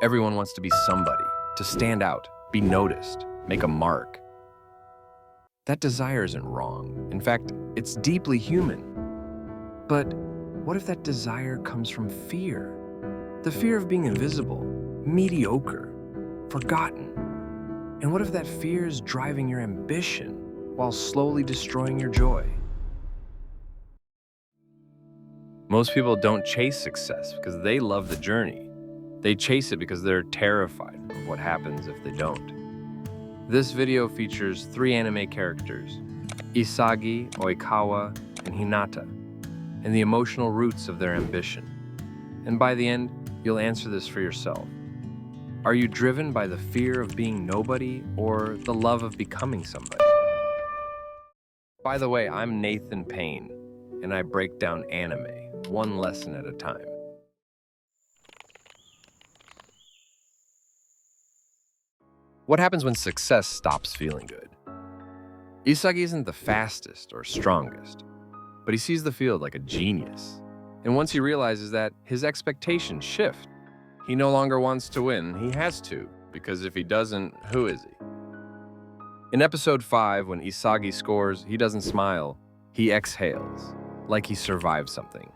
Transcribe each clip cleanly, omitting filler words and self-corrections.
Everyone wants to be somebody, to stand out, be noticed, make a mark. That desire isn't wrong. In fact, it's deeply human. But what if that desire comes from fear? The fear of being invisible, mediocre, forgotten. And what if that fear is driving your ambition while slowly destroying your joy? Most people don't chase success because they love the journey. They chase it because they're terrified of what happens if they don't. This video features 3 anime characters, Isagi, Oikawa, and Hinata, and the emotional roots of their ambition. And by the end, you'll answer this for yourself. Are you driven by the fear of being nobody or the love of becoming somebody? By the way, I'm Nathan Payne, and I break down anime, one lesson at a time. What happens when success stops feeling good? Isagi isn't the fastest or strongest, but he sees the field like a genius. And once he realizes that, his expectations shift. He no longer wants to win, he has to, because if he doesn't, who is he? In episode 5, when Isagi scores, he doesn't smile, he exhales, like he survived something.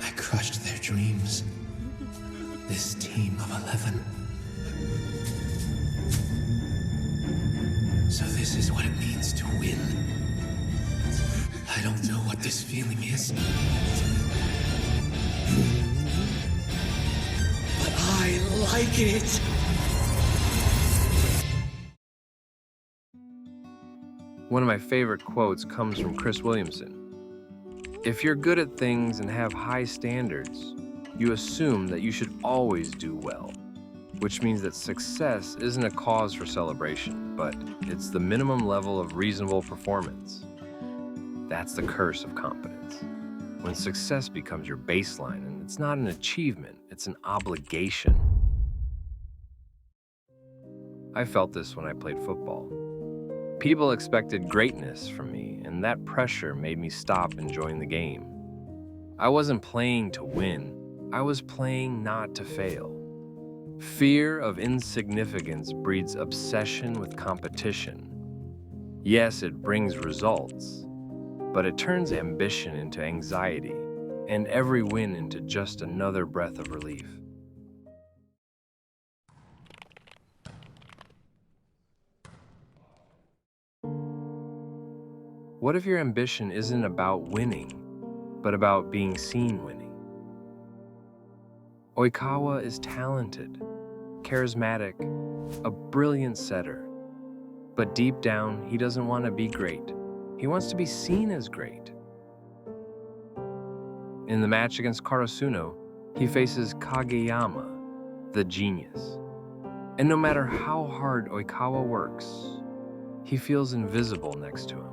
I crushed their dreams. This team of 11. So this is what it means to win. I don't know what this feeling is. But I like it! One of my favorite quotes comes from Chris Williamson. If you're good at things and have high standards, you assume that you should always do well, which means that success isn't a cause for celebration, but it's the minimum level of reasonable performance. That's the curse of competence. When success becomes your baseline, and it's not an achievement, it's an obligation. I felt this when I played football. People expected greatness from me, and that pressure made me stop enjoying the game. I wasn't playing to win, I was playing not to fail. Fear of insignificance breeds obsession with competition. Yes, it brings results, but it turns ambition into anxiety, and every win into just another breath of relief. What if your ambition isn't about winning, but about being seen winning? Oikawa is talented, charismatic, a brilliant setter. But deep down, he doesn't want to be great. He wants to be seen as great. In the match against Karasuno, he faces Kageyama, the genius. And no matter how hard Oikawa works, he feels invisible next to him.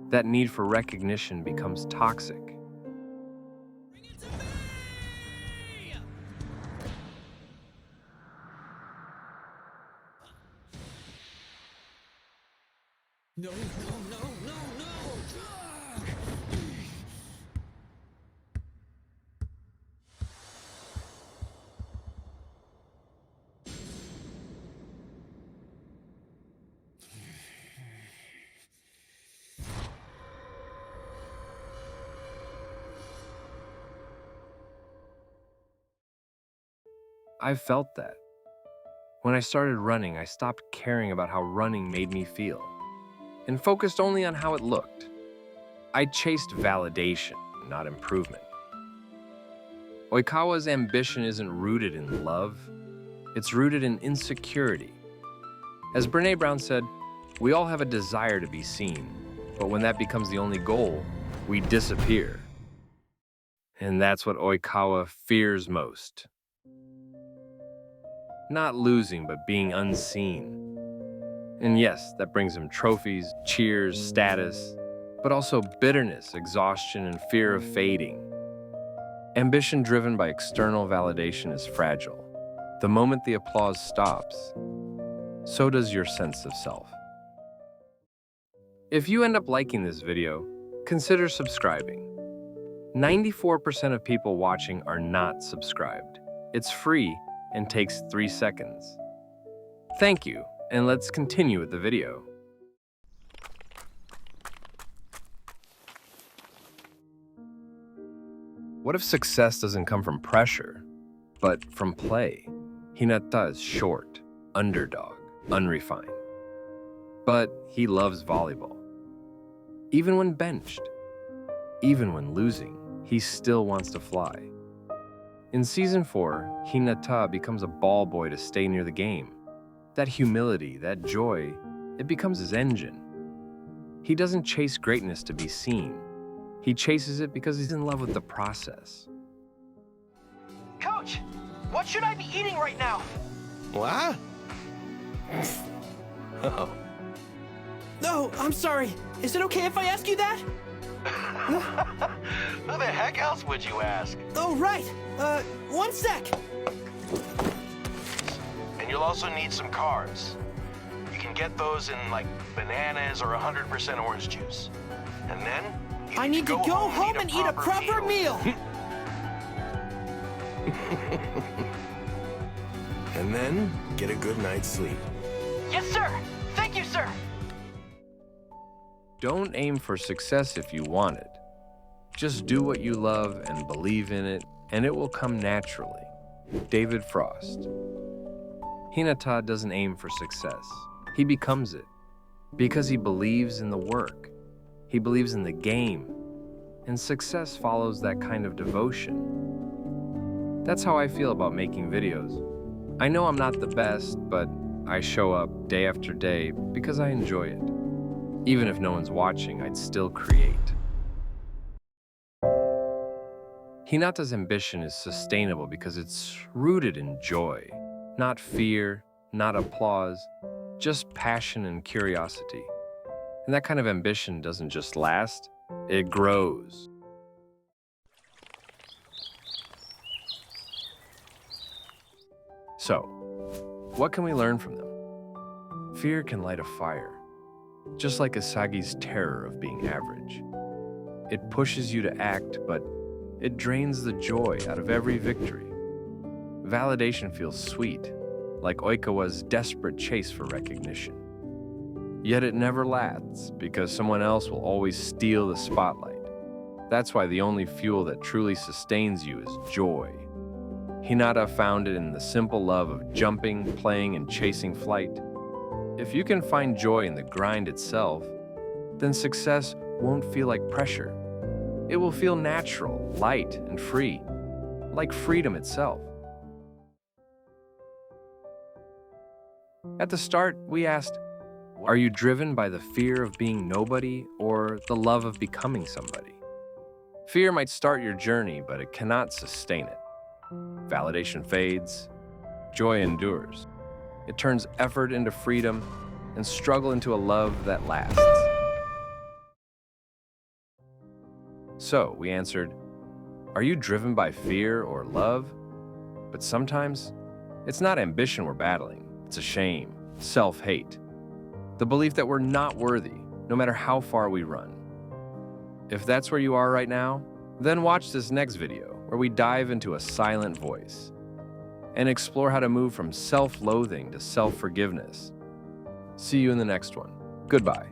That need for recognition becomes toxic. No, no, no, no, no! I felt that. When I started running, I stopped caring about how running made me feel, and focused only on how it looked. I chased validation, not improvement. Oikawa's ambition isn't rooted in love, it's rooted in insecurity. As Brené Brown said, we all have a desire to be seen, but when that becomes the only goal, we disappear. And that's what Oikawa fears most. Not losing, but being unseen. And yes, that brings him trophies, cheers, status, but also bitterness, exhaustion, and fear of fading. Ambition driven by external validation is fragile. The moment the applause stops, so does your sense of self. If you end up liking this video, consider subscribing. 94% of people watching are not subscribed. It's free and takes 3 seconds. Thank you, and let's continue with the video. What if success doesn't come from pressure, but from play? Hinata is short, underdog, unrefined. But he loves volleyball. Even when benched, even when losing, he still wants to fly. In Season 4, Hinata becomes a ball boy to stay near the game. That humility, that joy, it becomes his engine. He doesn't chase greatness to be seen. He chases it because he's in love with the process. Coach, what should I be eating right now? What? Oh. No, I'm sorry. Is it okay if I ask you that? Who the heck else would you ask? Oh, right. One sec. And you'll also need some carbs. You can get those in, like, bananas or 100% orange juice. And then I need to go home and eat a proper meal. And then get a good night's sleep. Yes, sir. Thank you, sir. Don't aim for success if you want it. Just do what you love and believe in it, and it will come naturally. David Frost. Hinata doesn't aim for success. He becomes it because he believes in the work. He believes in the game, and success follows that kind of devotion. That's how I feel about making videos. I know I'm not the best, but I show up day after day because I enjoy it. Even if no one's watching, I'd still create. Hinata's ambition is sustainable because it's rooted in joy, not fear, not applause, just passion and curiosity. And that kind of ambition doesn't just last, it grows. So, what can we learn from them? Fear can light a fire, just like Asagi's terror of being average. It pushes you to act, but it drains the joy out of every victory. Validation feels sweet, like Oikawa's desperate chase for recognition. Yet it never lasts because someone else will always steal the spotlight. That's why the only fuel that truly sustains you is joy. Hinata found it in the simple love of jumping, playing, and chasing flight. If you can find joy in the grind itself, then success won't feel like pressure. It will feel natural, light, and free, like freedom itself. At the start, we asked, are you driven by the fear of being nobody or the love of becoming somebody? Fear might start your journey, but it cannot sustain it. Validation fades, joy endures. It turns effort into freedom and struggle into a love that lasts. So we answered, are you driven by fear or love? But sometimes it's not ambition we're battling, it's a shame, self-hate. The belief that we're not worthy, no matter how far we run. If that's where you are right now, then watch this next video where we dive into a silent voice and explore how to move from self-loathing to self-forgiveness. See you in the next one. Goodbye.